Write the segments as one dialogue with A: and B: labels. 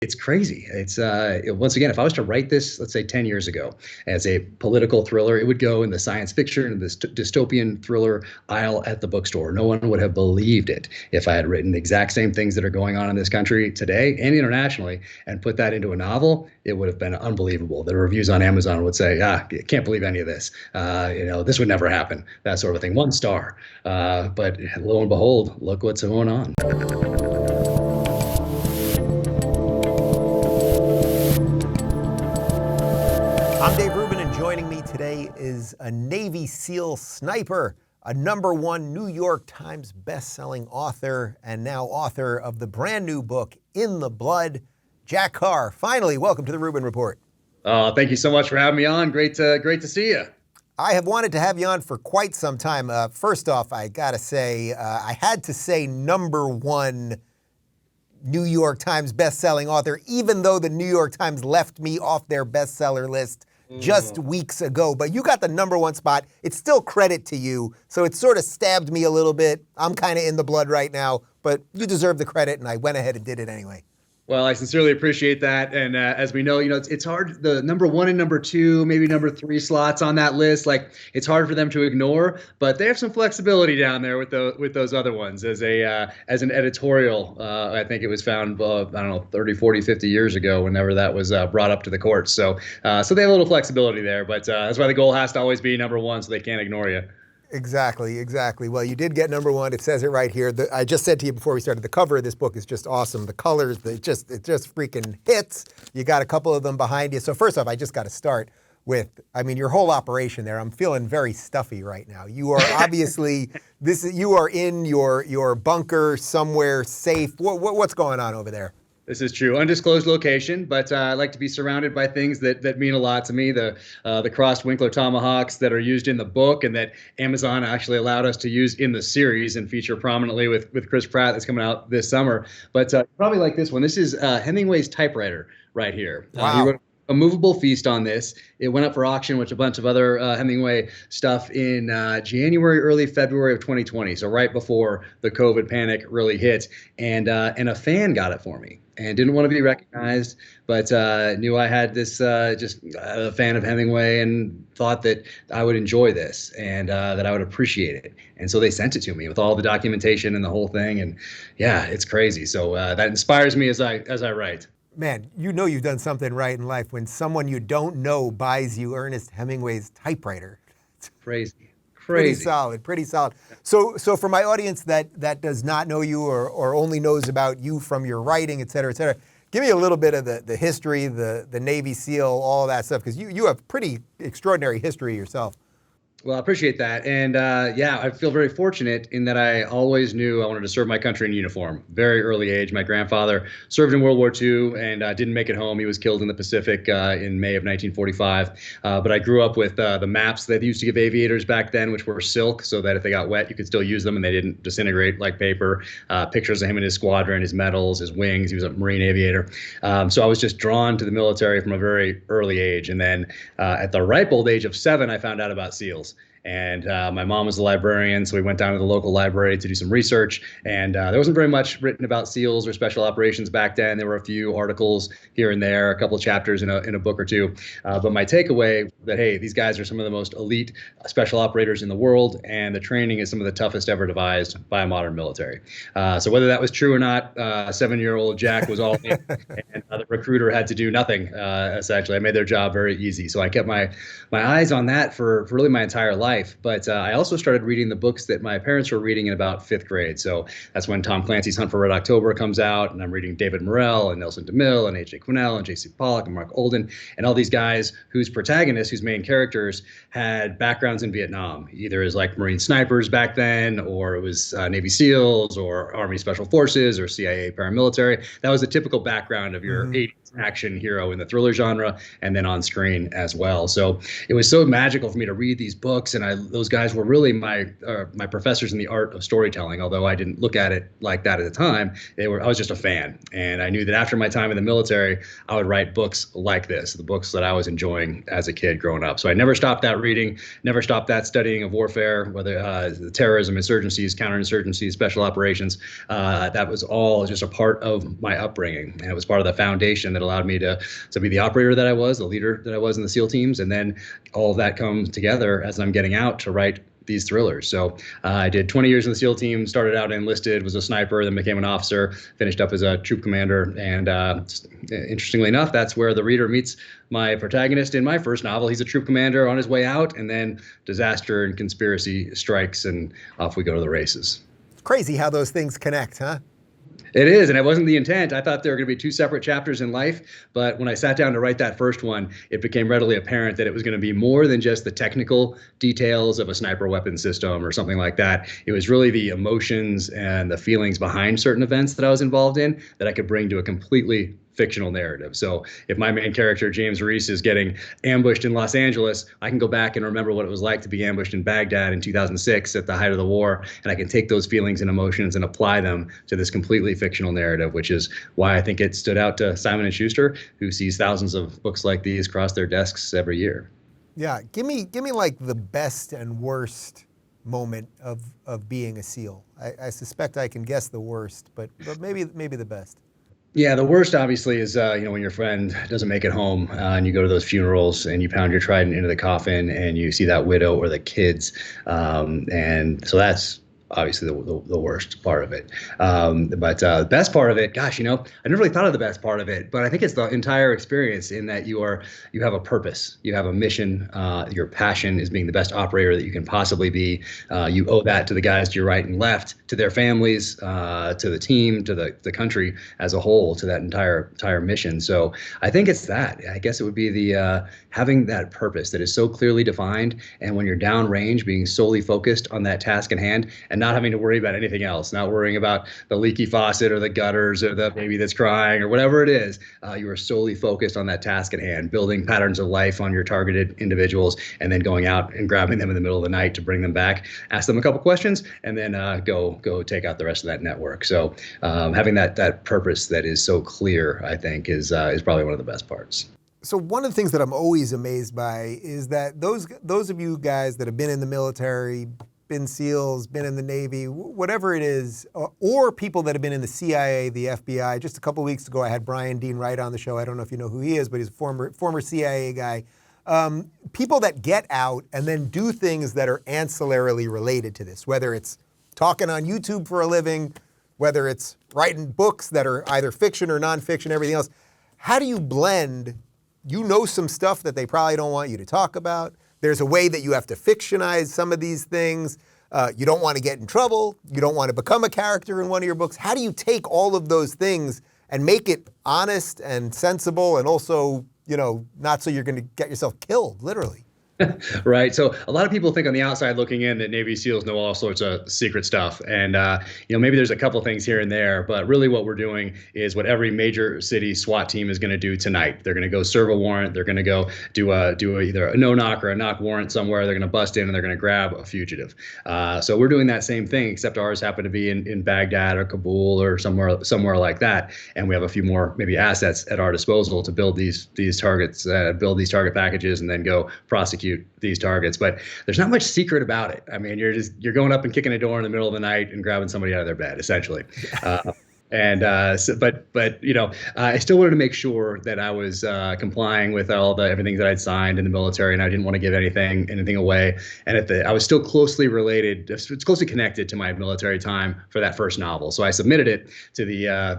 A: It's crazy. Once again, if I was to write this, let's say 10 years ago, as a political thriller, it would go in the science fiction and this dystopian thriller aisle at the bookstore. No one would have believed it if I had written the exact same things that are going on in this country today and internationally and put that into a novel. It would have been unbelievable. The reviews on Amazon would say, can't believe any of this. This would never happen, that sort of thing. 1 star. But lo and behold, look what's going on.
B: I'm Dave Rubin, and joining me today is a Navy SEAL sniper, a #1 New York Times best-selling author, and now author of the brand new book, In the Blood, Jack Carr. Finally, welcome to the Rubin Report.
A: Thank you so much for having me on. Great to see you.
B: I have wanted to have you on for quite some time. First off, I gotta say, I had to say #1 New York Times best-selling author, even though the New York Times left me off their bestseller list just weeks ago. But you got the #1 spot. It's still credit to you, so it sort of stabbed me a little bit. I'm kind of in the blood right now, but you deserve the credit, and I went ahead and did it anyway.
A: Well, I sincerely appreciate that. And as we know, it's hard. The #1 and #2, maybe #3 slots on that list, it's hard for them to ignore. But they have some flexibility down there with those other ones. As an editorial, I think it was found, 30, 40, 50 years ago, whenever that was brought up to the courts. So they have a little flexibility there. But that's why the goal has to always be #1, so they can't ignore you.
B: Exactly. Well, you did get #1. It says it right here. I just said to you before we started, the cover of this book is just awesome. The colors, it just freaking hits. You got a couple of them behind you. So first off, I just got to start with, your whole operation there. I'm feeling very stuffy right now. You are obviously, you are in your bunker somewhere safe. What's going on over there?
A: This is true. Undisclosed location, but I like to be surrounded by things that mean a lot to me. The crossed Winkler tomahawks that are used in the book and that Amazon actually allowed us to use in the series and feature prominently with Chris Pratt that's coming out this summer. But probably like this one. This is Hemingway's typewriter right here.
B: Wow.
A: He wrote a movable feast on this. It went up for auction with a bunch of other Hemingway stuff in January, early February of 2020. So right before the COVID panic really hit, and a fan got it for me. And didn't want to be recognized, but knew I had this, just a fan of Hemingway, and thought that I would enjoy this and that I would appreciate it. And so they sent it to me with all the documentation and the whole thing. And yeah, it's crazy. So that inspires me as I write.
B: Man, you've done something right in life when someone you don't know buys you Ernest Hemingway's typewriter.
A: Crazy.
B: Pretty solid. So for my audience that does not know you or only knows about you from your writing, et cetera, give me a little bit of the history, the Navy SEAL, all of that stuff, because you have pretty extraordinary history yourself.
A: Well, I appreciate that. And I feel very fortunate in that I always knew I wanted to serve my country in uniform. Very early age. My grandfather served in World War II and didn't make it home. He was killed in the Pacific in May of 1945. But I grew up with the maps that they used to give aviators back then, which were silk, so that if they got wet, you could still use them and they didn't disintegrate like paper. Pictures of him and his squadron, his medals, his wings. He was a Marine aviator. So I was just drawn to the military from a very early age. And then at the ripe old age of 7, I found out about SEALs. And my mom was a librarian, so we went down to the local library to do some research. And there wasn't very much written about SEALs or special operations back then. There were a few articles here and there, a couple of chapters in a book or two. But my takeaway that, hey, these guys are some of the most elite special operators in the world, and the training is some of the toughest ever devised by a modern military. So whether that was true or not, 7-year-old Jack was all in, and the recruiter had to do nothing, essentially. I made their job very easy. So I kept my eyes on that for really my entire life. But I also started reading the books that my parents were reading in about 5th grade. So that's when Tom Clancy's Hunt for Red October comes out, and I'm reading David Morrell and Nelson DeMille and H.J. Quinnell and J.C. Pollock and Mark Olden and all these guys whose protagonists, whose main characters had backgrounds in Vietnam, either as like Marine snipers back then, or it was Navy SEALs or Army Special Forces or CIA paramilitary. That was the typical background of your 80s action hero in the thriller genre, and then on screen as well. So it was so magical for me to read these books, and and those guys were really my professors in the art of storytelling. Although I didn't look at it like that at the time, I was just a fan, and I knew that after my time in the military, I would write books like this, the books that I was enjoying as a kid growing up. So I never stopped that reading, never stopped that studying of warfare, whether terrorism, insurgencies, counterinsurgencies, special operations. That was all just a part of my upbringing, and it was part of the foundation that allowed me to be the operator that I was, the leader that I was in the SEAL teams, and then all of that comes together as I'm getting out to write these thrillers. So I did 20 years in the SEAL team, started out enlisted, was a sniper, then became an officer, finished up as a troop commander. And interestingly enough, that's where the reader meets my protagonist in my first novel. He's a troop commander on his way out, and then disaster and conspiracy strikes, and off we go to the races.
B: It's crazy how those things connect, huh?
A: It is, and it wasn't the intent. I thought there were going to be two separate chapters in life, but when I sat down to write that first one, it became readily apparent that it was going to be more than just the technical details of a sniper weapon system or something like that. It was really the emotions and the feelings behind certain events that I was involved in that I could bring to a completely fictional narrative. So if my main character, James Reese, is getting ambushed in Los Angeles, I can go back and remember what it was like to be ambushed in Baghdad in 2006 at the height of the war. And I can take those feelings and emotions and apply them to this completely fictional narrative, which is why I think it stood out to Simon & Schuster, who sees thousands of books like these cross their desks every year.
B: Yeah, give me like the best and worst moment of being a SEAL. I suspect I can guess the worst, but maybe the best.
A: Yeah, the worst obviously is when your friend doesn't make it home and you go to those funerals and you pound your trident into the coffin and you see that widow or the kids, and so that's obviously the worst part of it. But the best part of it, gosh, I never really thought of the best part of it, but I think it's the entire experience in that you have a purpose, you have a mission, your passion is being the best operator that you can possibly be. You owe that to the guys to your right and left, to their families, to the team, to the country as a whole, to that entire mission. So I think it's that. I guess it would be the having that purpose that is so clearly defined, and when you're downrange, being solely focused on that task in hand and not having to worry about anything else, not worrying about the leaky faucet or the gutters or the baby that's crying or whatever it is. You are solely focused on that task at hand, building patterns of life on your targeted individuals, and then going out and grabbing them in the middle of the night to bring them back, ask them a couple questions, and then go take out the rest of that network. So having that purpose that is so clear, I think, is probably one of the best parts.
B: So one of the things that I'm always amazed by is that those of you guys that have been in the military, been SEALs, been in the Navy, whatever it is, or people that have been in the CIA, the FBI. Just a couple of weeks ago, I had Brian Dean Wright on the show. I don't know if you know who he is, but he's a former CIA guy. People that get out and then do things that are ancillarily related to this, whether it's talking on YouTube for a living, whether it's writing books that are either fiction or nonfiction, everything else. How do you blend? You know some stuff that they probably don't want you to talk about. There's a way that you have to fictionize some of these things. You don't want to get in trouble. You don't want to become a character in one of your books. How do you take all of those things and make it honest and sensible and also, not so you're going to get yourself killed, literally?
A: Right. So a lot of people think on the outside looking in that Navy SEALs know all sorts of secret stuff. And, maybe there's a couple things here and there, but really what we're doing is what every major city SWAT team is going to do tonight. They're going to go serve a warrant. They're going to go do either a no-knock or a knock warrant somewhere. They're going to bust in and they're going to grab a fugitive. So we're doing that same thing, except ours happen to be in Baghdad or Kabul or somewhere like that. And we have a few more maybe assets at our disposal to build these targets, build these target packages, and then go prosecute these targets. But there's not much secret about it. I mean, you're going up and kicking a door in the middle of the night and grabbing somebody out of their bed, essentially. I still wanted to make sure that I was complying with everything that I'd signed in the military, and I didn't want to give anything away. And I was still closely related, it's closely connected to my military time for that first novel. So I submitted it to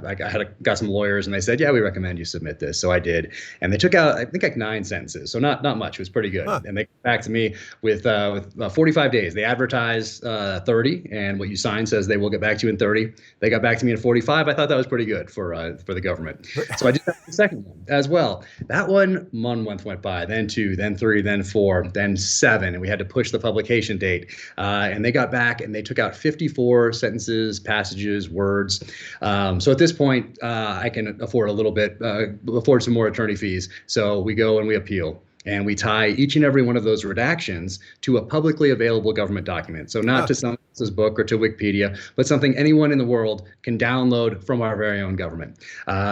A: I got some lawyers, and they said, yeah, we recommend you submit this. So I did, and they took out I think like 9 sentences, so not much. It was pretty good. Huh. And they came back to me with 45 days. They advertise 30, and what you sign says they will get back to you in 30. They got back to me in 45. I thought that was pretty good for the government. So I did the second one as well. That one month went by, then 2, then 3, then 4, then 7, and we had to push the publication date. And they got back and they took out 54 sentences, passages, words. So at this point, I can afford afford some more attorney fees. So we go and we appeal. and we tie each and every one of those redactions to a publicly available government document. So not to someone else's book or to Wikipedia, but something anyone in the world can download from our very own government.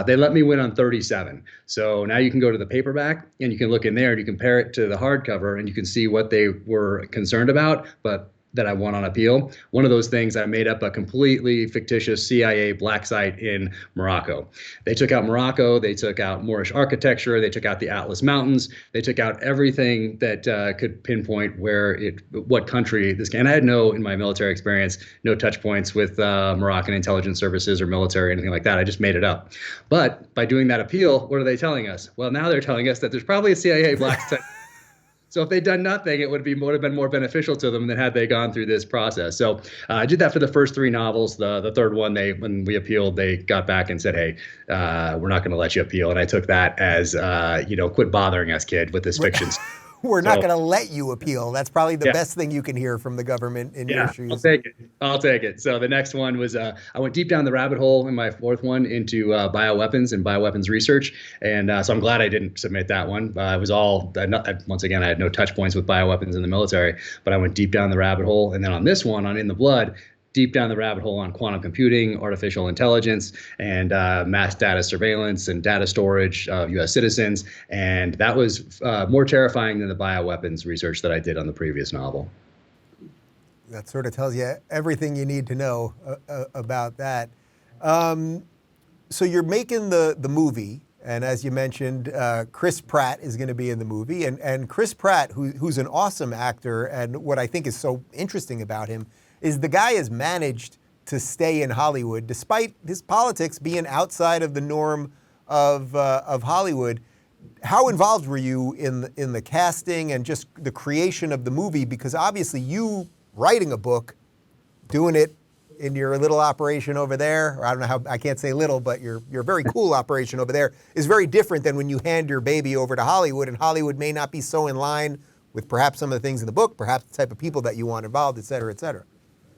A: They let me win on 37. So now you can go to the paperback and you can look in there and you compare it to the hardcover and you can see what they were concerned about, but that I won on appeal. One of those things, I made up a completely fictitious CIA black site in Morocco. They took out Morocco, they took out Moorish architecture, they took out the Atlas Mountains, they took out everything that could pinpoint what country this can. And I had in my military experience, no touch points with Moroccan intelligence services or military or anything like that. I just made it up. But by doing that appeal, what are they telling us? Well, now they're telling us that there's probably a CIA black site. So if they'd done nothing, it would have been more beneficial to them than had they gone through this process. So I did that for the first 3 novels. The third one, when we appealed, they got back and said, "Hey, we're not going to let you appeal." And I took that as, quit bothering us, kid, with this fiction.
B: We're not going to let you appeal. That's probably the best thing you can hear from the government in your shoes.
A: I'll take it. So the next one was I went deep down the rabbit hole in my 4th one into bioweapons and bioweapons research. And so I'm glad I didn't submit that one. It was all, once again, I had no touch points with bioweapons in the military, but I went deep down the rabbit hole. And then on this one, on In the Blood, deep down the rabbit hole on quantum computing, artificial intelligence, and mass data surveillance and data storage of U.S. citizens. And that was more terrifying than the bioweapons research that I did on the previous novel.
B: That sort of tells you everything you need to know about that. So you're making the movie, and as you mentioned, Chris Pratt is going to be in the movie. And Chris Pratt, who's an awesome actor, and what I think is so interesting about him is the guy has managed to stay in Hollywood despite his politics being outside of the norm of Hollywood. How involved were you in the casting and just the creation of the movie? Because obviously you writing a book, doing it in your little operation over there, or I don't know how, I can't say little, but your very cool operation over there is very different than when you hand your baby over to Hollywood, and Hollywood may not be so in line with perhaps some of the things in the book, perhaps the type of people that you want involved, et cetera, et cetera.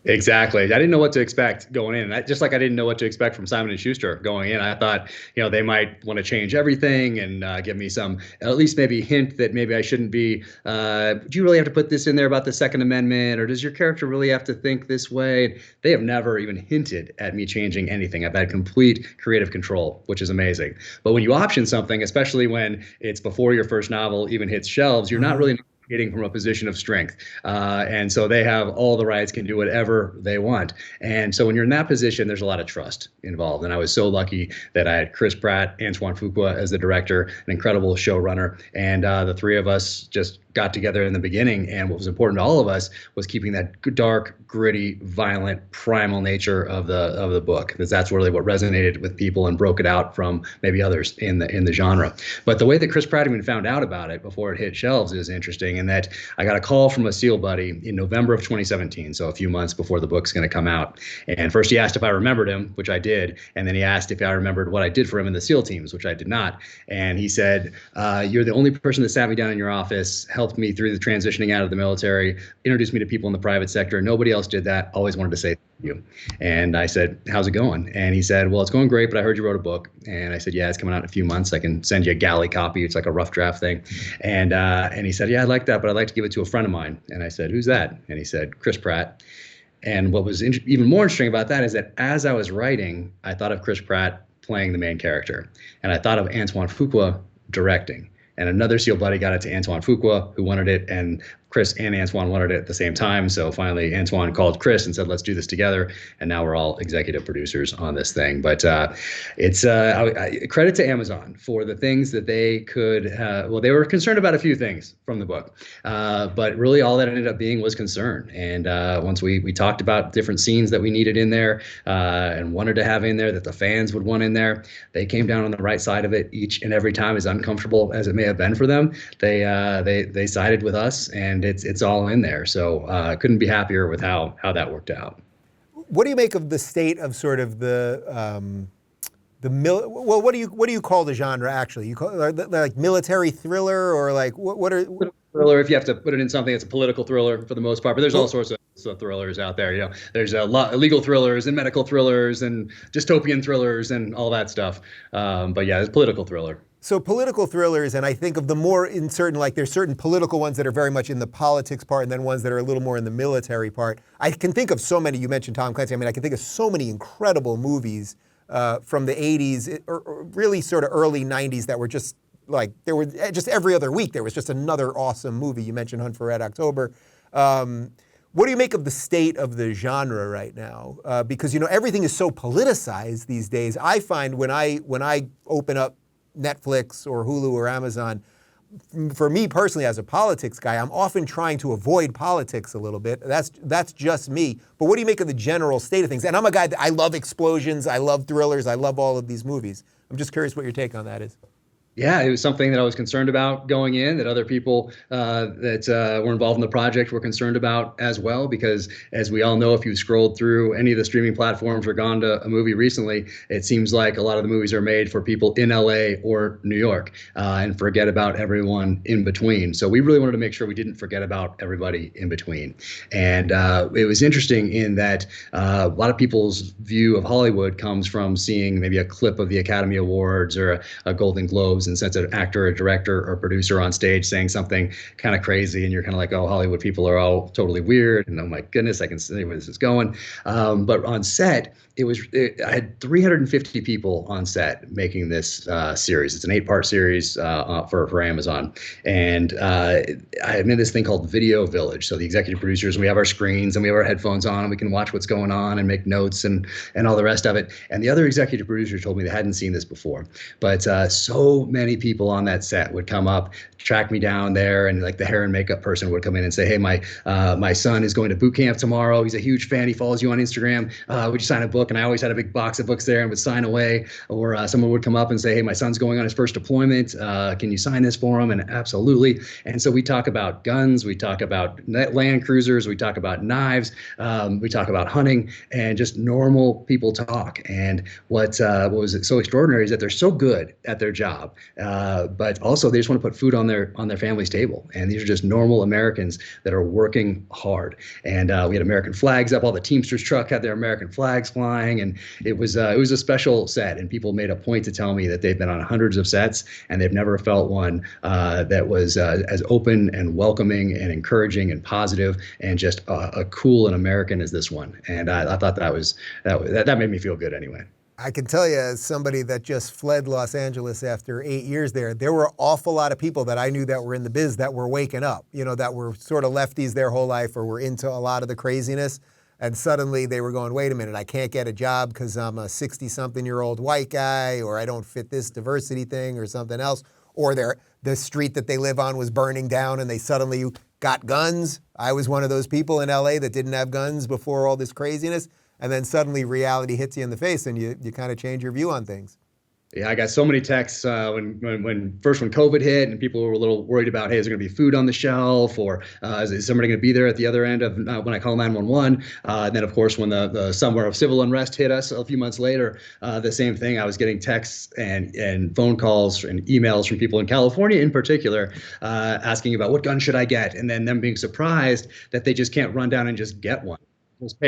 A: Exactly. I didn't know what to expect going in. Just like I didn't know what to expect from Simon & Schuster going in. I thought, they might want to change everything and give me some, at least maybe hint that maybe I shouldn't be, do you really have to put this in there about the Second Amendment? Or does your character really have to think this way? They have never even hinted at me changing anything. I've had complete creative control, which is amazing. But when you option something, especially when it's before your first novel even hits shelves, you're not really getting from a position of strength. And so they have all the rights, can do whatever they want. And so when you're in that position, there's a lot of trust involved. And I was so lucky that I had Chris Pratt, Antoine Fuqua as the director, an incredible showrunner. And the 3 of us just got together in the beginning. And what was important to all of us was keeping that dark, gritty, violent, primal nature of the book, because that's really what resonated with people and broke it out from maybe others in the genre. But the way that Chris Pratt even found out about it before it hit shelves is interesting, in that I got a call from a SEAL buddy in November of 2017, so a few months before the book's going to come out. And first he asked if I remembered him, which I did, and then he asked if I remembered what I did for him in the SEAL teams, which I did not. And he said, "You're the only person that sat me down in your office, helped me through the transitioning out of the military, introduced me to people in the private sector. Nobody else did that. Always wanted to say thank you." And I said, "How's it going?" And he said, "Well, it's going great, but I heard you wrote a book." And I said, "Yeah, it's coming out in a few months. I can send you a galley copy. It's like a rough draft thing." And he said, "Yeah, I'd like that, but I'd like to give it to a friend of mine." And I said, "Who's that?" And he said, "Chris Pratt." And what was even more interesting about that is that as I was writing, I thought of Chris Pratt playing the main character. And I thought of Antoine Fuqua directing. And another SEAL buddy got it to Antoine Fuqua, who wanted it, and Chris and Antoine wanted it at the same time. So finally, Antoine called Chris and said, "Let's do this together." And now we're all executive producers on this thing. But it's credit to Amazon for the things that they could. They were concerned about a few things from the book, but really all that ended up being was concern. And once we talked about different scenes that we needed in there and wanted to have in there that the fans would want in there, they came down on the right side of it each and every time, as uncomfortable as it may have been for them. They sided with us, and it's all in there. So couldn't be happier with how that worked out.
B: What do you make of the state of sort of what do you call the genre actually? You call it like military thriller, or like what are
A: thriller, if you have to put it in something, it's a political thriller for the most part, but there's all sorts of thrillers out there. There's a lot of legal thrillers and medical thrillers and dystopian thrillers and all that stuff. But yeah, it's a political thriller.
B: So political thrillers, and I think of the more in certain, like there's certain political ones that are very much in the politics part, and then ones that are a little more in the military part. I can think of so many. You mentioned Tom Clancy. I mean, I can think of so many incredible movies from the 80s, or really sort of early 90s that were just like, there were just every other week there was just another awesome movie. You mentioned Hunt for Red October. What do you make of the state of the genre right now? Because, you know, everything is so politicized these days. I find when I open up Netflix or Hulu or Amazon, for me personally as a politics guy, I'm often trying to avoid politics a little bit. That's just me. But what do you make of the general state of things? And I'm a guy that I love explosions, I love thrillers, I love all of these movies. I'm just curious what your take on that is.
A: Yeah, it was something that I was concerned about going in, that other people that were involved in the project were concerned about as well, because as we all know, if you scrolled through any of the streaming platforms or gone to a movie recently, it seems like a lot of the movies are made for people in LA or New York and forget about everyone in between. So we really wanted to make sure we didn't forget about everybody in between. And it was interesting in that a lot of people's view of Hollywood comes from seeing maybe a clip of the Academy Awards or a Golden Globes, and since an actor, a director, or producer on stage saying something kind of crazy, and you're kind of like, oh, Hollywood people are all totally weird, and oh my goodness, I can see where this is going. But on set, I had 350 people on set making this series. It's an 8-part series for Amazon, and I made this thing called Video Village. So the executive producers, we have our screens and we have our headphones on, and we can watch what's going on and make notes and all the rest of it. And the other executive producers told me they hadn't seen this before, but so many people on that set would come up, track me down there, and like the hair and makeup person would come in and say, hey, my son is going to boot camp tomorrow. He's a huge fan. He follows you on Instagram. Would you sign a book? And I always had a big box of books there and would sign away. Or someone would come up and say, hey, my son's going on his first deployment. Can you sign this for him? And absolutely. And so we talk about guns. We talk about Land Cruisers. We talk about knives. We talk about hunting, and just normal people talk. And what was so extraordinary is that they're so good at their job, but also they just want to put food on their family's table. And these are just normal Americans that are working hard. And we had American flags up. All the Teamsters truck had their American flags flying, and it was a special set. And people made a point to tell me that they've been on hundreds of sets and they've never felt one that was as open and welcoming and encouraging and positive and just a cool and American as this one. And I thought that made me feel good anyway.
B: I can tell you, as somebody that just fled Los Angeles after 8 years there were an awful lot of people that I knew that were in the biz that were waking up, you know, that were sort of lefties their whole life or were into a lot of the craziness. And suddenly they were going, wait a minute, I can't get a job because I'm a 60-something-year-old white guy, or I don't fit this diversity thing or something else, or the street that they live on was burning down and they suddenly got guns. I was one of those people in LA that didn't have guns before all this craziness. And then suddenly reality hits you in the face and you kind of change your view on things.
A: Yeah, I got so many texts when COVID hit, and people were a little worried about, hey, is there going to be food on the shelf, or is somebody going to be there at the other end of when I call 911? And then, of course, when the summer of civil unrest hit us a few months later, the same thing. I was getting texts and phone calls and emails from people in California, in particular, asking about what gun should I get, and then them being surprised that they just can't run down and just get one. Just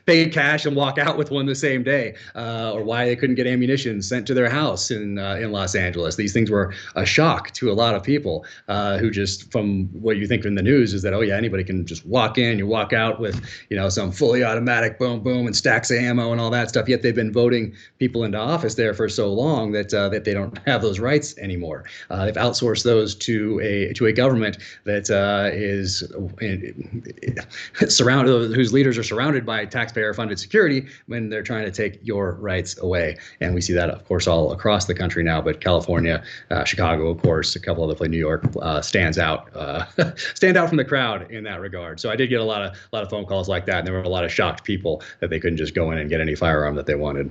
A: pay cash and walk out with one the same day, or why they couldn't get ammunition sent to their house in Los Angeles. These things were a shock to a lot of people who just, from what you think in the news, is that, oh yeah, anybody can just walk in, you walk out with, you know, some fully automatic boom boom and stacks of ammo and all that stuff. Yet they've been voting people into office there for so long that they don't have those rights anymore. They've outsourced those to a government that is surrounded, whose leaders are surrounded by taxpayer-funded security when they're trying to take your rights away. And we see that, of course, all across the country now. But California, Chicago, of course, a couple other places, New York, stand out from the crowd in that regard. So I did get a lot of phone calls like that, and there were a lot of shocked people that they couldn't just go in and get any firearm that they wanted.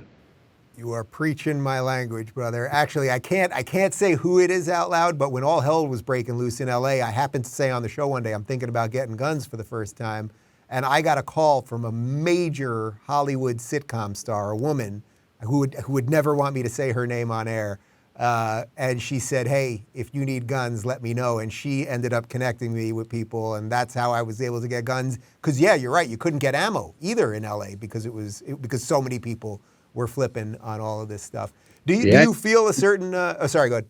B: You are preaching my language, brother. Actually, I can't say who it is out loud, but when all hell was breaking loose in LA, I happened to say on the show one day, I'm thinking about getting guns for the first time. And I got a call from a major Hollywood sitcom star, a woman who would never want me to say her name on air. And she said, hey, if you need guns, let me know. And she ended up connecting me with people. And that's how I was able to get guns. Because, yeah, you're right. You couldn't get ammo either in LA because because so many people were flipping on all of this stuff. Do you feel a certain sorry, go ahead.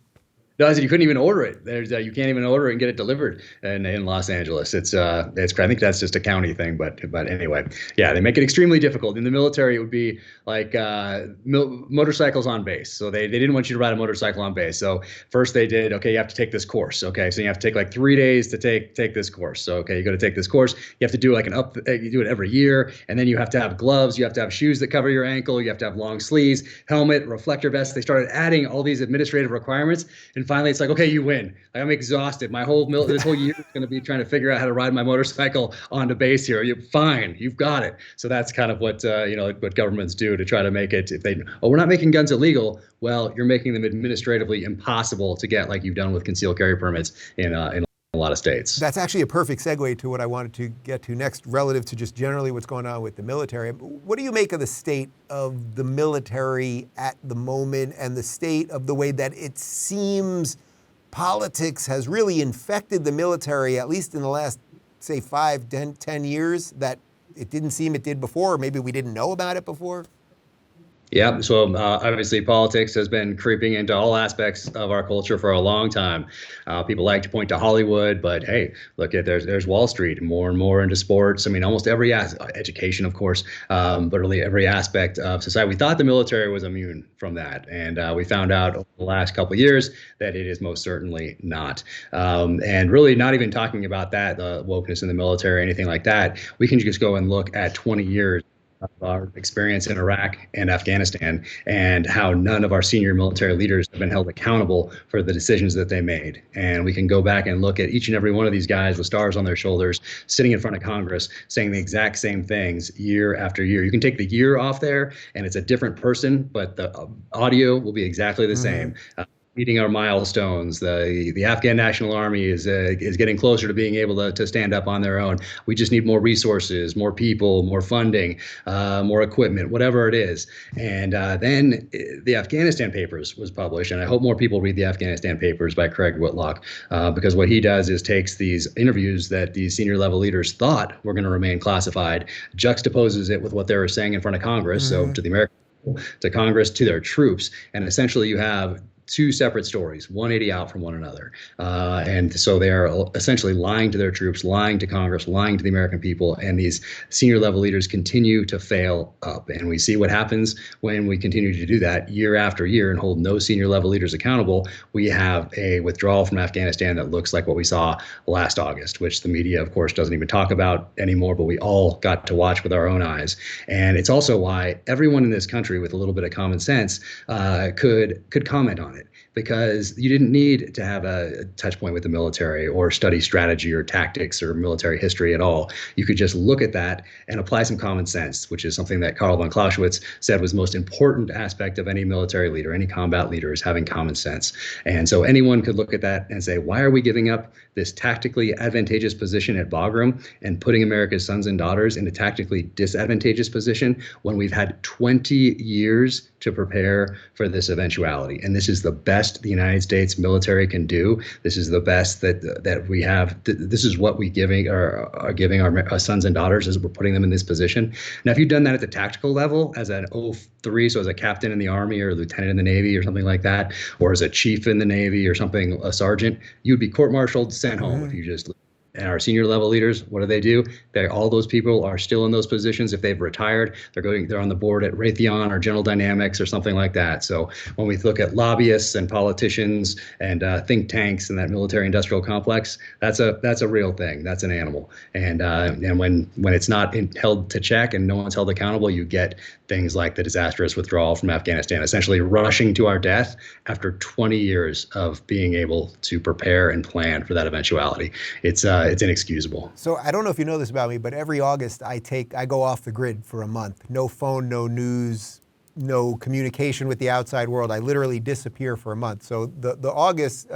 A: No, I said you couldn't even order it. You can't even order it and get it delivered in Los Angeles. It's I think that's just a county thing, but anyway, yeah, they make it extremely difficult. In the military, it would be like motorcycles on base. So they didn't want you to ride a motorcycle on base. So first they did, okay, you have to take this course. Okay, so you have to take like 3 days to take this course. So okay, you got to take this course. You have to do like you do it every year, and then you have to have gloves. You have to have shoes that cover your ankle. You have to have long sleeves, helmet, reflector vest. They started adding all these administrative requirements. And finally, it's like, okay, you win. Like, I'm exhausted. This whole year is going to be trying to figure out how to ride my motorcycle onto base here. You're fine. You've got it. So that's kind of what what governments do to try to make it. If we're not making guns illegal. Well, you're making them administratively impossible to get, like you've done with concealed carry permits in a lot of states.
B: That's actually a perfect segue to what I wanted to get to next, relative to just generally what's going on with the military. What do you make of the state of the military at the moment, and the state of the way that it seems politics has really infected the military, at least in the last, say, 5, 10 years, that it didn't seem it did before, or maybe we didn't know about it before?
A: Yeah, so obviously politics has been creeping into all aspects of our culture for a long time. People like to point to Hollywood, but hey, look at there's Wall Street, more and more into sports. I mean, almost every education, of course, but really every aspect of society. We thought the military was immune from that, and we found out over the last couple of years that it is most certainly not. And really, not even talking about that, the wokeness in the military, or anything like that. We can just go and look at 20 years of our experience in Iraq and Afghanistan, and how none of our senior military leaders have been held accountable for the decisions that they made. And we can go back and look at each and every one of these guys with stars on their shoulders, sitting in front of Congress, saying the exact same things year after year. You can take the year off there, and it's a different person, but the audio will be exactly the same. Meeting our milestones. The Afghan National Army is getting closer to being able to stand up on their own. We just need more resources, more people, more funding, more equipment, whatever it is. And then the Afghanistan Papers was published, and I hope more people read the Afghanistan Papers by Craig Whitlock, because what he does is takes these interviews that these senior level leaders thought were going to remain classified, juxtaposes it with what they were saying in front of Congress, so to the American people, to Congress, to their troops, and essentially you have two separate stories, 180 out from one another. And so they are essentially lying to their troops, lying to Congress, lying to the American people, and these senior level leaders continue to fail up. And we see what happens when we continue to do that year after year and hold no senior level leaders accountable. We have a withdrawal from Afghanistan that looks like what we saw last August, which the media, of course, doesn't even talk about anymore, but we all got to watch with our own eyes. And it's also why everyone in this country with a little bit of common sense could comment on it, because you didn't need to have a touch point with the military or study strategy or tactics or military history at all. You could just look at that and apply some common sense, which is something that Karl von Clausewitz said was the most important aspect of any military leader, any combat leader, is having common sense. And so anyone could look at that and say, why are we giving up this tactically advantageous position at Bagram and putting America's sons and daughters in a tactically disadvantageous position when we've had 20 years to prepare for this eventuality? And this is the best the United States military can do. This is the best that we have. This is what we are giving our sons and daughters, as we're putting them in this position. Now, if you've done that at the tactical level as an 03, so as a captain in the Army or a lieutenant in the Navy or something like that, or as a chief in the Navy or something, a sergeant, you'd be court-martialed, sent home if you just. And our senior level leaders, what do? All those people are still in those positions. If they've retired, they're on the board at Raytheon or General Dynamics or something like that. So when we look at lobbyists and politicians and think tanks and that military industrial complex, that's a real thing. That's an animal. And when it's not held to check and no one's held accountable, you get things like the disastrous withdrawal from Afghanistan, essentially rushing to our death after 20 years of being able to prepare and plan for that eventuality. It's inexcusable.
B: So I don't know if you know this about me, but every August I go off the grid for a month. No phone, no news, no communication with the outside world. I literally disappear for a month. So the August,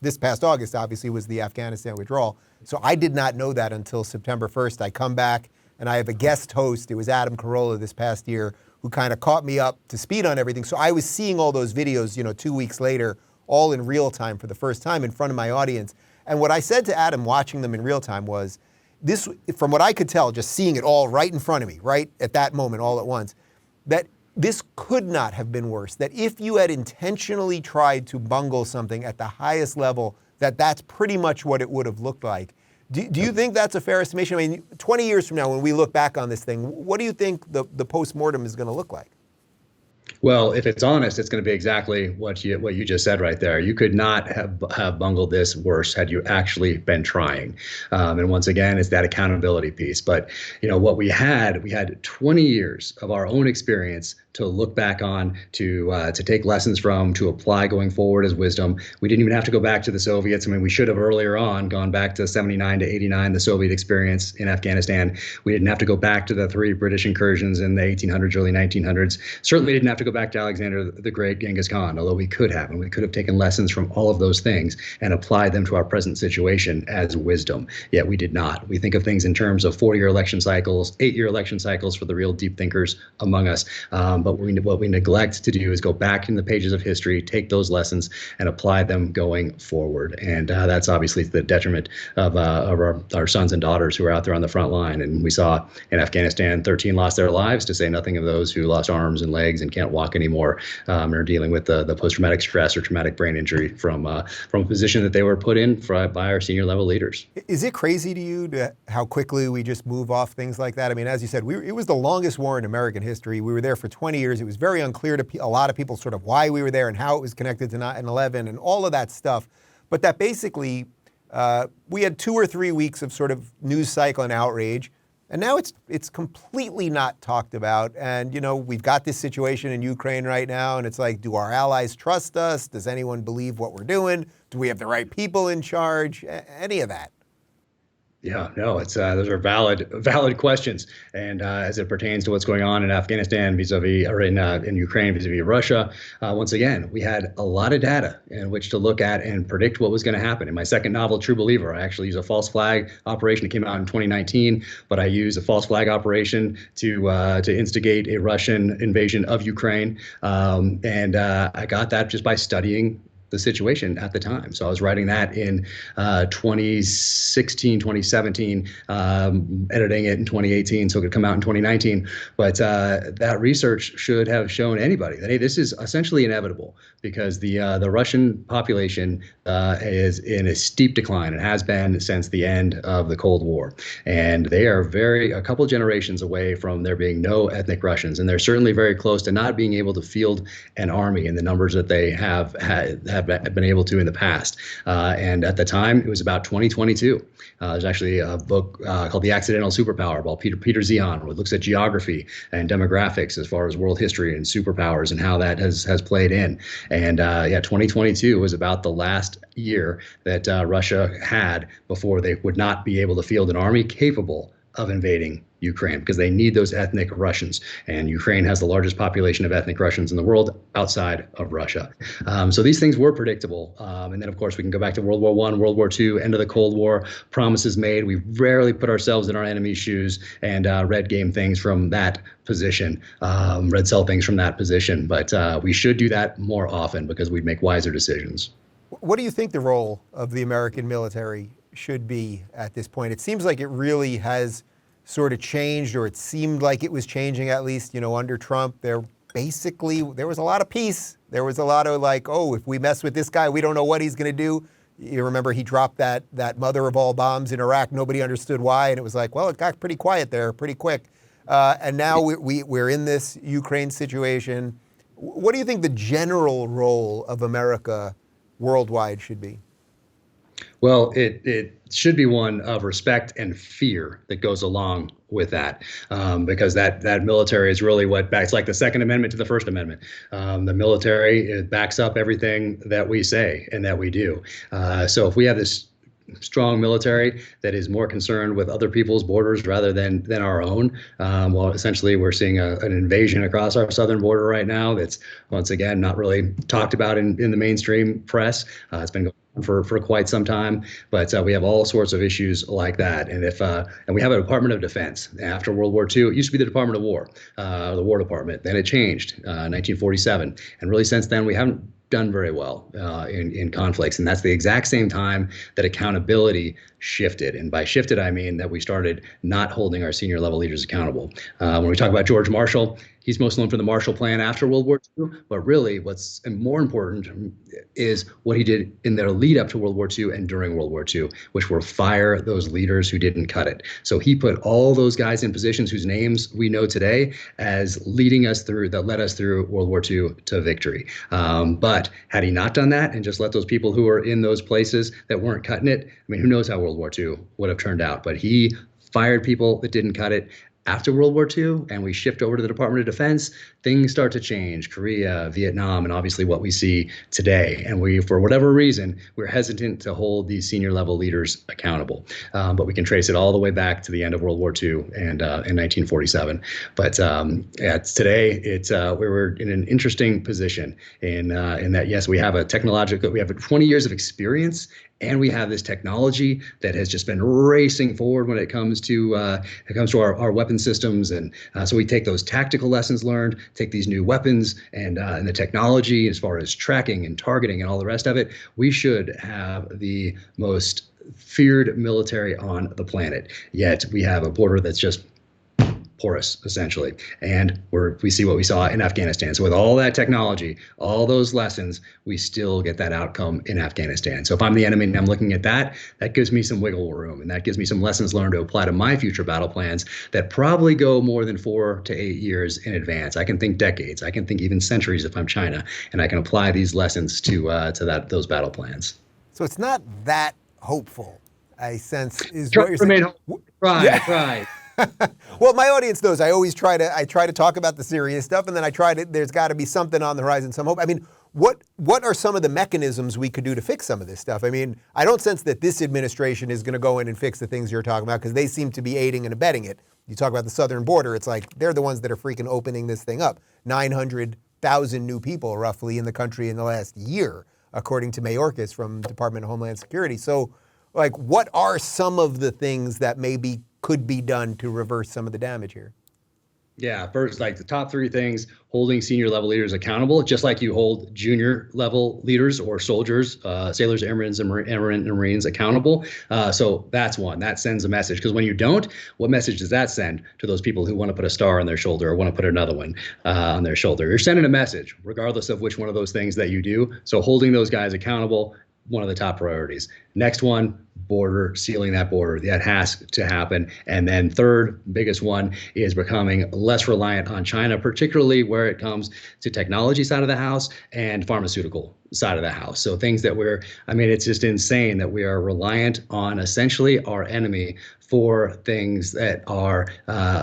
B: this past August, obviously, was the Afghanistan withdrawal. So I did not know that until September 1st. I come back and I have a guest host. It was Adam Carolla this past year, who kind of caught me up to speed on everything. So I was seeing all those videos, 2 weeks later, all in real time for the first time in front of my audience. And what I said to Adam watching them in real time was, this, from what I could tell, just seeing it all right in front of me, right at that moment, all at once, that this could not have been worse, that if you had intentionally tried to bungle something at the highest level, that's pretty much what it would have looked like. Do you think that's a fair estimation? I mean, 20 years from now, when we look back on this thing, what do you think the post-mortem is going to look like?
A: Well, if it's honest, it's going to be exactly what you just said right there. You could not have bungled this worse had you actually been trying. And once again, it's that accountability piece. But what we had 20 years of our own experience to look back on, to take lessons from, to apply going forward as wisdom. We didn't even have to go back to the Soviets. I mean, we should have earlier on gone back to 79 to 89, the Soviet experience in Afghanistan. We didn't have to go back to the 3 British incursions in the 1800s, early 1900s. Certainly didn't have to go back to Alexander the Great, Genghis Khan, although we could have, and we could have taken lessons from all of those things and applied them to our present situation as wisdom. Yet we did not. We think of things in terms of 4-year election cycles, 8-year election cycles for the real deep thinkers among us. But what we neglect to do is go back in the pages of history, take those lessons, and apply them going forward. And that's obviously to the detriment of our sons and daughters who are out there on the front line. And we saw in Afghanistan, 13 lost their lives, to say nothing of those who lost arms and legs and can't walk anymore, and are dealing with the post-traumatic stress or traumatic brain injury from a position that they were put in by our senior level leaders.
B: Is it crazy to you how quickly we just move off things like that? I mean, as you said, it was the longest war in American history. We were there for 20 years. It was very unclear to a lot of people sort of why we were there and how it was connected to 9/11 and all of that stuff. But that basically, we had 2 or 3 weeks of sort of news cycle and outrage. And now it's completely not talked about. And, we've got this situation in Ukraine right now. And it's like, do our allies trust us? Does anyone believe what we're doing? Do we have the right people in charge? Any of that?
A: Yeah, no, those are valid questions, and as it pertains to what's going on in Afghanistan vis-a-vis, or in Ukraine vis-a-vis Russia, once again, we had a lot of data in which to look at and predict what was going to happen. In my second novel, True Believer, I actually use a false flag operation. It came out in 2019, but I used a false flag operation to instigate a Russian invasion of Ukraine, and I got that just by studying the situation at the time. So I was writing that in 2016, 2017, editing it in 2018, so it could come out in 2019. But that research should have shown anybody that, hey, this is essentially inevitable, because the Russian population is in a steep decline and has been since the end of the Cold War. And they are a couple generations away from there being no ethnic Russians. And they're certainly very close to not being able to field an army in the numbers that they have been able to in the past. And at the time, it was about 2022. There's actually a book called The Accidental Superpower by Peter Zihan, where it looks at geography and demographics as far as world history and superpowers and how that has played in. And 2022 was about the last year that Russia had before they would not be able to field an army capable of invading Ukraine, because they need those ethnic Russians. And Ukraine has the largest population of ethnic Russians in the world outside of Russia. So these things were predictable. And then, of course, we can go back to World War I, World War II, end of the Cold War, promises made. We rarely put ourselves in our enemy's shoes and red game things from that position, red sell things from that position. But we should do that more often, because we'd make wiser decisions.
B: What do you think the role of the American military should be at this point? It seems like it really has sort of changed, or it seemed like it was changing, at least, under Trump. There was a lot of peace. There was a lot of like, oh, if we mess with this guy, we don't know what he's going to do. You remember he dropped that mother of all bombs in Iraq. Nobody understood why. And it was like, well, it got pretty quiet there pretty quick. And now we're in this Ukraine situation. What do you think the general role of America worldwide should be?
A: Well, it should be one of respect and fear that goes along with that, because that military is really it's like the Second Amendment to the First Amendment. The military backs up everything that we say and that we do. So if we have this strong military that is more concerned with other people's borders rather than our own, well, essentially we're seeing an invasion across our southern border right now that's, once again, not really talked about in the mainstream press. It's been going on for quite some time, but we have all sorts of issues like that. And and we have a Department of Defense. After World War II, it used to be the Department of War, the War Department. Then it changed in 1947, and really since then we haven't done very well in conflicts. And that's the exact same time that accountability shifted. And by shifted, I mean that we started not holding our senior level leaders accountable. When we talk about George Marshall, He's most known for the Marshall Plan after World War II, but really what's more important is what he did in the lead up to World War II and during World War II, which were fire those leaders who didn't cut it. So he put all those guys in positions whose names we know today as leading us through, that led us through World War II to victory. But had he not done that and just let those people who were in those places that weren't cutting it, I mean, who knows how World War II would have turned out. But he fired people that didn't cut it. After World War II, and we shift over to the Department of Defense, things start to change. Korea, Vietnam, and obviously what we see today. And we, for whatever reason, we're hesitant to hold these senior level leaders accountable. But we can trace it all the way back to the end of World War II and in 1947. But today, we're in an interesting position in that, yes, we have we have 20 years of experience. And we have this technology that has just been racing forward when it comes to our weapon systems, and so we take those tactical lessons learned, take these new weapons and the technology as far as tracking and targeting and all the rest of it. We should have the most feared military on the planet. Yet we have a border that's just porous, essentially. And we see what we saw in Afghanistan. So with all that technology, all those lessons, we still get that outcome in Afghanistan. So if I'm the enemy and I'm looking at that, that gives me some wiggle room, and that gives me some lessons learned to apply to my future battle plans that probably go more than 4 to 8 years in advance. I can think decades. I can think even centuries if I'm China, and I can apply these lessons to those battle plans.
B: So it's not that hopeful, I sense, is what you're saying.
A: Right.
B: Well, my audience knows I try to talk about the serious stuff, and then there's got to be something on the horizon, some hope. I mean, what are some of the mechanisms we could do to fix some of this stuff? I mean, I don't sense that this administration is going to go in and fix the things you're talking about, because they seem to be aiding and abetting it. You talk about the southern border, it's like they're the ones that are freaking opening this thing up. 900,000 new people roughly in the country in the last year, according to Mayorkas from the Department of Homeland Security. So, like, what are some of the things that maybe could be done to reverse some of the damage here?
A: Yeah, first, like the top 3 things: holding senior level leaders accountable, just like you hold junior level leaders or soldiers, sailors, airmen, and Marines accountable. So that's one. That sends a message, because when you don't, what message does that send to those people who want to put a star on their shoulder or want to put another one on their shoulder? You're sending a message, regardless of which one of those things that you do. So holding those guys accountable, one of the top priorities. Next one, border, sealing that border. That has to happen. And then third biggest one is becoming less reliant on China, particularly where it comes to technology side of the house and pharmaceutical side of the house. So things that it's just insane that we are reliant on essentially our enemy for things that are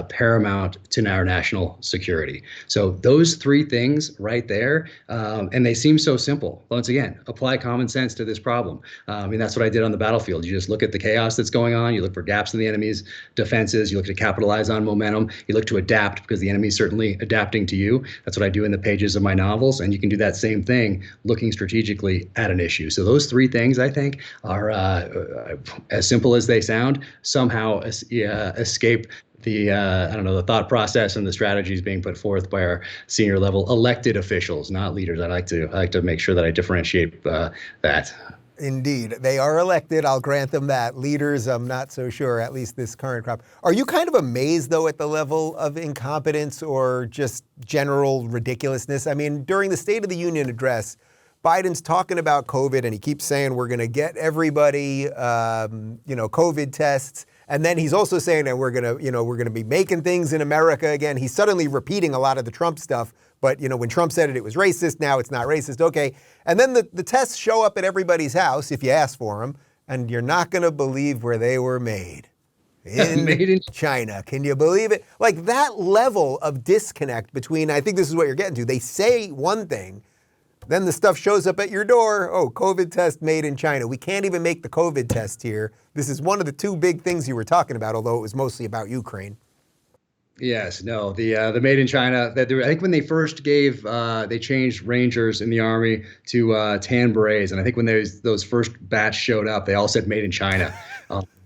A: paramount to our national security. So those 3 things right there, and they seem so simple. Once again, apply common sense to this problem. That's what I did on the battlefield. You just look at the chaos that's going on. You look for gaps in the enemy's defenses. You look to capitalize on momentum. You look to adapt, because the enemy is certainly adapting to you. That's what I do in the pages of my novels. And you can do that same thing looking strategically at an issue. So those 3 things, I think, are as simple as they sound, somehow escape the the thought process and the strategies being put forth by our senior level elected officials, not leaders. I like to make sure that I differentiate that.
B: Indeed. They are elected. I'll grant them that. Leaders, I'm not so sure, at least this current crop. Are you kind of amazed, though, at the level of incompetence or just general ridiculousness? I mean, during the State of the Union address, Biden's talking about COVID, and he keeps saying we're going to get everybody, COVID tests. And then he's also saying that we're going to be making things in America again. He's suddenly repeating a lot of the Trump stuff. But, when Trump said it was racist, now it's not racist. Okay. And then the tests show up at everybody's house if you ask for them, and you're not going to believe where they were made. Made in China. Can you believe it? Like, that level of disconnect between, I think this is what you're getting to. They say one thing, then the stuff shows up at your door. Oh, COVID test made in China. We can't even make the COVID test here. This is one of the 2 big things you were talking about, although it was mostly about Ukraine.
A: Yes, no, the made in China, I think when they first they changed Rangers in the Army to tan berets. And I think when those first batch showed up, they all said made in China.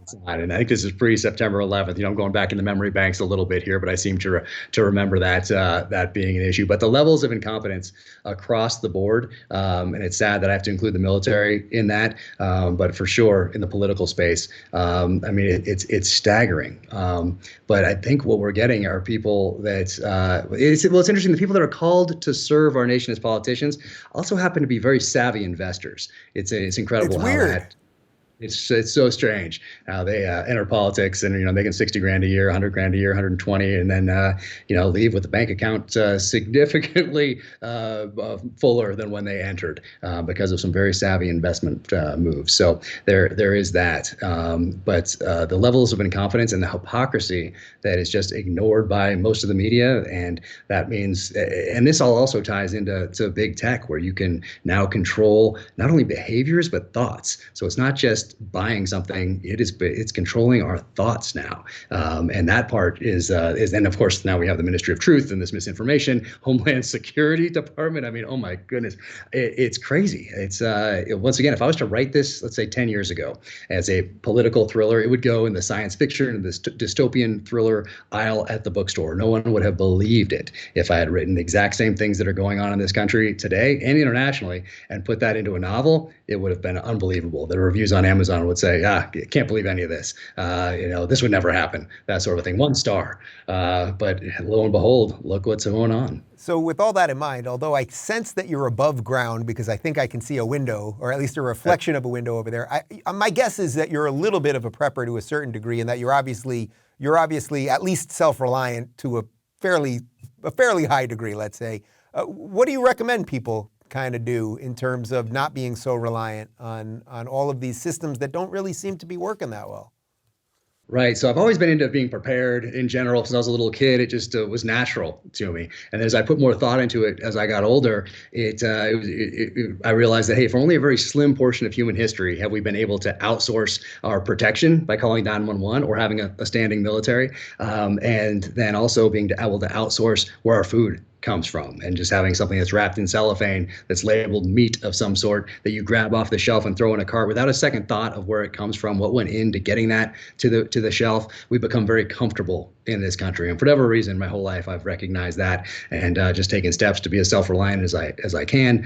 A: It's not. And I think this is pre-September 11th. I'm going back in the memory banks a little bit here, but I seem to remember that that being an issue. But the levels of incompetence across the board, and it's sad that I have to include the military in that, but for sure in the political space, I mean, it's staggering. But I think what we're getting are people that it's interesting. The people that are called to serve our nation as politicians also happen to be very savvy investors. It's incredible
B: It's
A: how
B: weird.
A: that. It's so strange how they enter politics and making 60 grand a year, 100 grand a year, 120, and then leave with a bank account significantly fuller than when they entered because of some very savvy investment moves. So there is that, but the levels of incompetence and the hypocrisy that is just ignored by most of the media, and that means, and this all also ties into big tech, where you can now control not only behaviors but thoughts. So it's not just buying something; it's controlling our thoughts now, and that part is and of course now we have the Ministry of Truth and this misinformation, Homeland Security Department. I mean, oh my goodness, it's crazy. It's once again, if I was to write this, let's say 10 years ago, as a political thriller, it would go in the science fiction and this dystopian thriller aisle at the bookstore. No one would have believed it if I had written the exact same things that are going on in this country today and internationally and put that into a novel. It would have been unbelievable. The reviews on Amazon would say, can't believe any of this. This would never happen, that sort of thing. 1 star. But lo and behold, look what's going on.
B: So with all that in mind, although I sense that you're above ground because I think I can see a window, or at least a reflection of a window over there, my guess is that you're a little bit of a prepper to a certain degree, and that you're obviously at least self-reliant to a fairly high degree, let's say. What do you recommend people kind of do in terms of not being so reliant on all of these systems that don't really seem to be working that well?
A: Right. So I've always been into being prepared in general. Since I was a little kid, it just was natural to me. And as I put more thought into it as I got older, I realized that, hey, for only a very slim portion of human history have we been able to outsource our protection by calling 911 or having a standing military, and then also being able to outsource where our food comes from, and just having something that's wrapped in cellophane that's labeled meat of some sort that you grab off the shelf and throw in a cart without a second thought of where it comes from, what went into getting that to the shelf. We've become very comfortable in this country, and for whatever reason, my whole life I've recognized that and just taken steps to be as self-reliant as I can.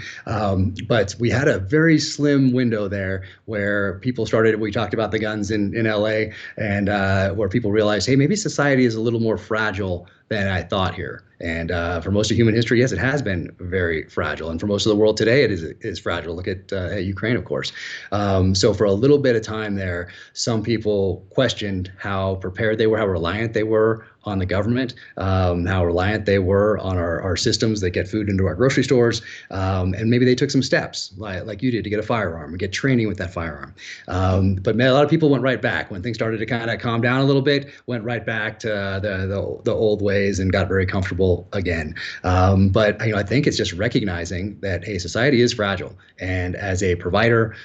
A: But we had a very slim window there where people started. We talked about the guns in LA, and where people realized, hey, maybe society is a little more fragile than I thought here. And for most of human history, yes, it has been very fragile. And for most of the world today, it is fragile. Look at Ukraine, of course. So for a little bit of time there, some people questioned how prepared they were, how reliant they were on the government, how reliant they were on our systems that get food into our grocery stores. And maybe they took some steps like you did to get a firearm and get training with that firearm. But man, a lot of people went right back when things started to kind of calm down a little bit, went right back to the old ways and got very comfortable again. But I think it's just recognizing that, hey, society is fragile. And as a provider,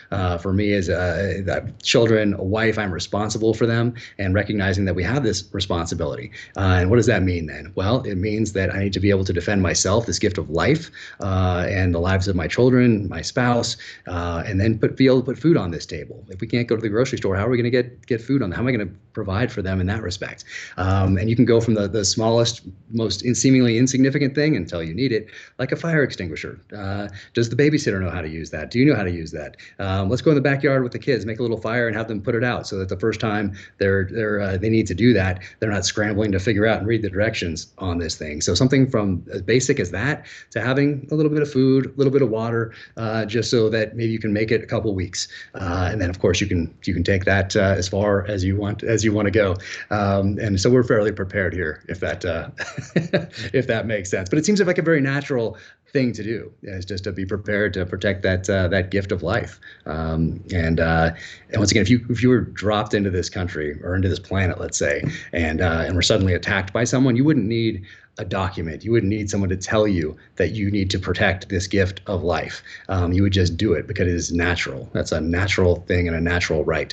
A: for me as children, a wife, I'm responsible for them, and recognizing that we have this responsibility. And what does that mean then? Well, it means that I need to be able to defend myself, this gift of life, and the lives of my children, my spouse, and then be able to put food on this table. If we can't go to the grocery store, how are we going to get food on them? How am I going to provide for them in that respect? And you can go from the smallest, most seemingly insignificant thing until you need it, like a fire extinguisher. Does the babysitter know how to use that? Do you know how to use that? Let's go in the backyard with the kids, make a little fire, and have them put it out, so that the first time they need to do that, they're not scrambling to figure out and read the directions on this thing. So something from as basic as that to having a little bit of food, a little bit of water, just so that maybe you can make it a couple weeks, and then of course you can take that as far as you want to go. And so we're fairly prepared here, if that if that makes sense. But it seems like a very natural thing to do, is just to be prepared to protect that gift of life. And once again, if you were dropped into this country or into this planet, let's say, and were suddenly attacked by someone, you wouldn't need a document. You wouldn't need someone to tell you that you need to protect this gift of life. You would just do it because it is natural. That's a natural thing and a natural right.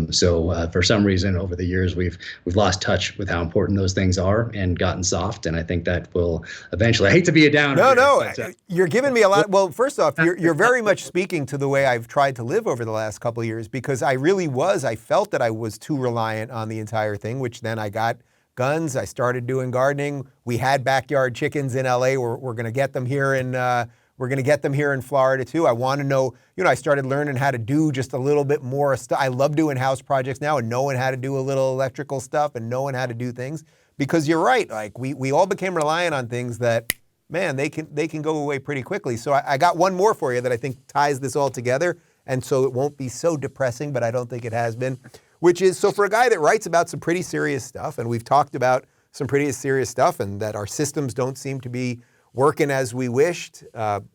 A: So for some reason, over the years, we've lost touch with how important those things are and gotten soft. And I think that will eventually. I hate to be a downer.
B: No, you're giving me a lot. Well, first off, you're very much speaking to the way I've tried to live over the last couple of years, because I felt that I was too reliant on the entire thing, which then I got guns. I started doing gardening. We had backyard chickens in LA. We're going to get them here in Florida too. I want to know, I started learning how to do just a little bit more stuff. I love doing house projects now and knowing how to do a little electrical stuff and knowing how to do things, because you're right. Like we all became reliant on things that, man, they can go away pretty quickly. So I got one more for you that I think ties this all together. And so it won't be so depressing, but I don't think it has been, which is, so for a guy that writes about some pretty serious stuff, and we've talked about some pretty serious stuff, and that our systems don't seem to be working as we wished,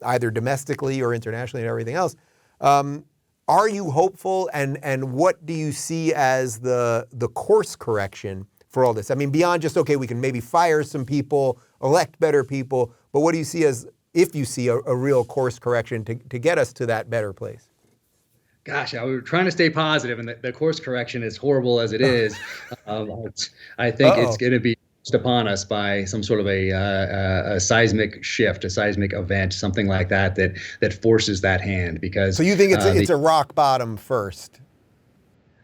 B: either domestically or internationally and everything else. Are you hopeful, and what do you see as the course correction for all this? I mean, beyond just, okay, we can maybe fire some people, elect better people, but what do you see as, if you see a real course correction to get us to that better place?
A: Gosh, we were trying to stay positive, and the course correction, as horrible as it is, I think it's going to be pushed upon us by some sort of a seismic shift, a seismic event, something like that forces that hand. Because
B: so you think it's a rock bottom first?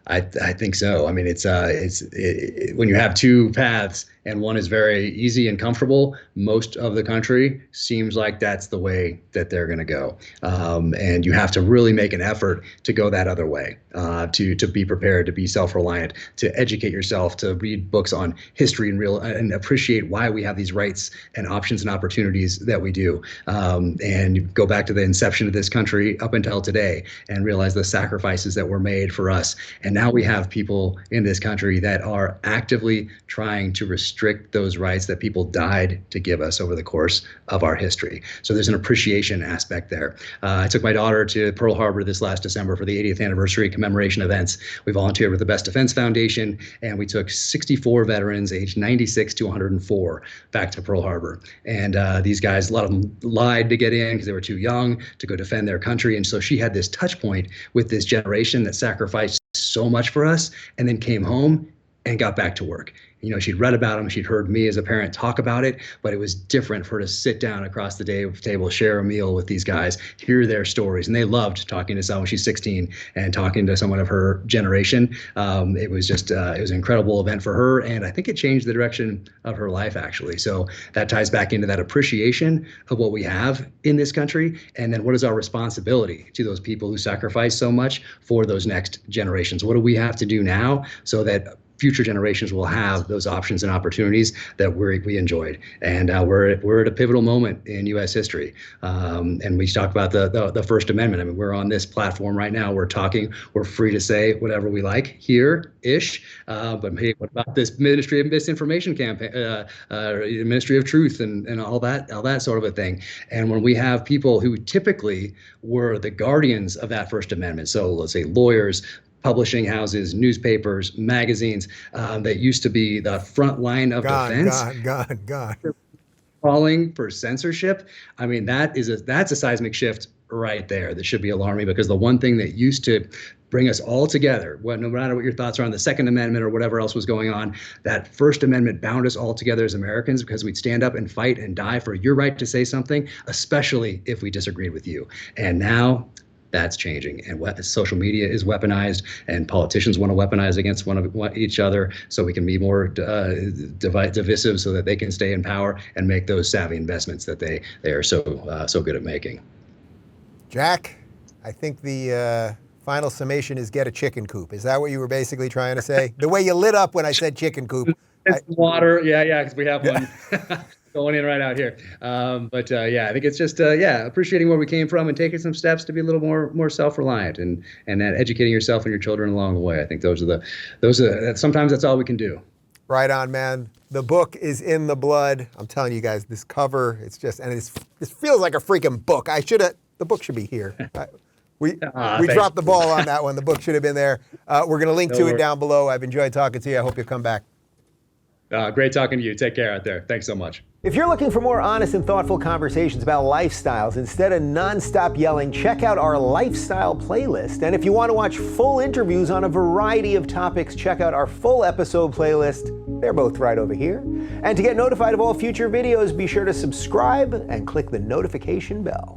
A: I think so. I mean, it's when you have two paths and one is very easy and comfortable, most of the country seems like that's the way that they're going to go. And you have to really make an effort to go that other way, to be prepared, to be self-reliant, to educate yourself, to read books on history and appreciate why we have these rights and options and opportunities that we do. And go back to the inception of this country up until today and realize the sacrifices that were made for us. And now we have people in this country that are actively trying to restrict those rights that people died to give us over the course of our history. So there's an appreciation aspect there. I took my daughter to Pearl Harbor this last December for the 80th anniversary commemoration events. We volunteered with the Best Defense Foundation, and we took 64 veterans aged 96 to 104 back to Pearl Harbor. And these guys, a lot of them lied to get in because they were too young to go defend their country. And so she had this touch point with this generation that sacrificed so much for us and then came home and got back to work. She'd read about them. She'd heard me as a parent talk about it, but it was different for her to sit down across the table, share a meal with these guys, hear their stories. And they loved talking to someone. She's 16 and talking to someone of her generation. It was just, it was an incredible event for her. And I think it changed the direction of her life, actually. So that ties back into that appreciation of what we have in this country. And then what is our responsibility to those people who sacrifice so much for those next generations? What do we have to do now so that future generations will have those options and opportunities that we enjoyed? And we're at a pivotal moment in U.S. history. And we talk about the First Amendment. I mean, we're on this platform right now. We're talking. We're free to say whatever we like here-ish. But hey, what about this Ministry of Misinformation campaign, Ministry of Truth, and all that sort of a thing? And when we have people who typically were the guardians of that First Amendment, so let's say lawyers, publishing houses, newspapers, magazines, that used to be the front line of defense. God. Calling for censorship. I mean, that's a seismic shift right there that should be alarming, because the one thing that used to bring us all together, no matter what your thoughts are on the Second Amendment or whatever else was going on, that First Amendment bound us all together as Americans, because we'd stand up and fight and die for your right to say something, especially if we disagreed with you. And now that's changing, and social media is weaponized, and politicians want to weaponize against each other, so we can be more divisive, so that they can stay in power and make those savvy investments that they are so good at making.
B: Jack, I think the final summation is get a chicken coop. Is that what you were basically trying to say? The way you lit up when I said chicken coop.
A: Water, yeah, because we have one. Going in right out here. I think it's just, appreciating where we came from and taking some steps to be a little more self-reliant and that educating yourself and your children along the way. I think sometimes that's all we can do. Right
B: on, man. The book is in the blood. I'm telling you guys, this cover, this feels like a freaking book. The book should be here. We dropped the ball on that one. The book should have been there. We're going to link to it down below. I've enjoyed talking to you. I hope you'll come back.
A: Great talking to you. Take care out there. Thanks so much.
B: If you're looking for more honest and thoughtful conversations about lifestyles instead of nonstop yelling, check out our lifestyle playlist. And if you want to watch full interviews on a variety of topics, check out our full episode playlist. They're both right over here. And to get notified of all future videos, be sure to subscribe and click the notification bell.